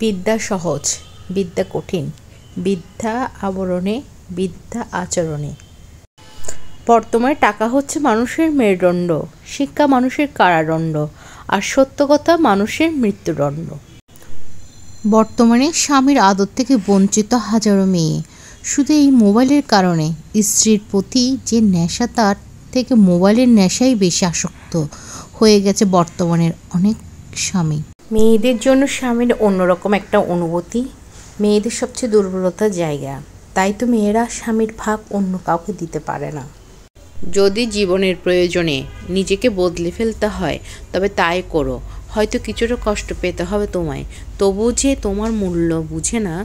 বিদ্যা সহজ, বিদ্যা কঠিন, বিদ্যা আবরণে, বিদ্যা আচরণে। বর্তমানে টাকা হচ্ছে মানুষের মেরুদণ্ড, শিক্ষা মানুষের কারাদণ্ড, আর সত্য কথা মানুষের মৃত্যুদণ্ড। বর্তমানে স্বামীর আদর থেকে বঞ্চিত হাজারো মেয়ে শুধু এই মোবাইলের কারণে। স্ত্রীর প্রতি যে নেশা, তার থেকে মোবাইলের নেশাই বেশি আসক্ত হয়ে গেছে বর্তমানের অনেক স্বামী। মেয়েদের জন্য স্বামীর অন্যরকম একটা অনুভূতি, মেয়েদের সবচেয়ে দুর্বলতার জায়গা। তাই তো মেয়েরা স্বামীর ভাগ অন্য কাউকে দিতে পারে না। যদি জীবনের প্রয়োজনে নিজেকে বদলে ফেলতে হয় তবে তাই করো। হয়তো কিছুটা কষ্ট পেতে হবে তোমায়, তবু যে তোমার মূল্য বুঝে না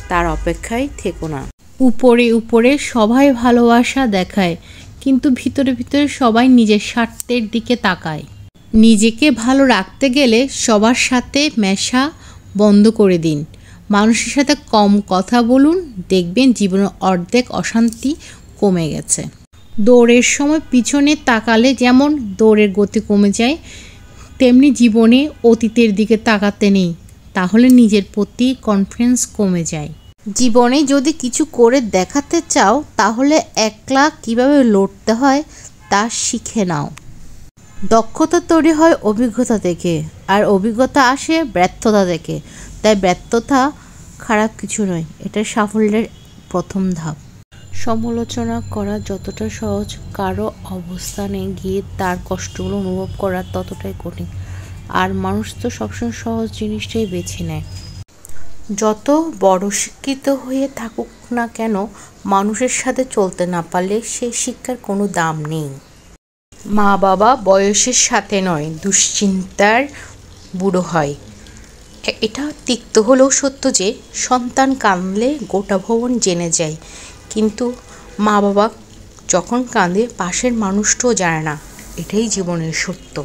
তার অপেক্ষায় থেকো না। উপরে উপরে সবাই ভালোবাসা দেখায়, কিন্তু ভিতরে ভিতরে সবাই নিজের স্বার্থের দিকে তাকায়। নিজেকে ভালো রাখতে গেলে সবার সাথে মেশা বন্ধ করে দিন। মানুষের সাথে কম কথা বলুন, দেখবেন জীবনের অর্ধেক অশান্তি কমে গেছে। দৌড়ের সময় পিছনে তাকালে যেমন দৌড়ের গতি কমে যায়, তেমনি জীবনে অতীতের দিকে তাকাতে নেই, তাহলে নিজের প্রতি কনফিডেন্স কমে যায়। জীবনে যদি কিছু করে দেখাতে চাও তাহলে একলা কিভাবে লড়তে হয় তা শিখে নাও। দক্ষতা তৈরি হয় অভিজ্ঞতা থেকে, আর অভিজ্ঞতা আসে ব্যর্থতা থেকে। তাই ব্যর্থতা খারাপ কিছু নয়, এটা সাফল্যের প্রথম ধাপ। সমালোচনা করা যতটা সহজ, কারো অবস্থানে গিয়ে তার কষ্টগুলো অনুভব করা ততটাই কঠিন। আর মানুষ তো সবসময় সহজ জিনিসটাই বেছে নেয়। যত বড় শিক্ষিত হয়ে থাকুক না কেন, মানুষের সাথে চলতে না পারলে সে শিক্ষার কোনো দাম নেই। মা বাবা বয়সের সাথে নয়, দুশ্চিন্তার বুড়ো হয়। এটা তিক্ত হলেও সত্য যে সন্তান কাঁদলে গোটা ভবন জেনে যায়, কিন্তু মা বাবা যখন কাঁদে পাশের মানুষটাও জানে না। এটাই জীবনের সত্য।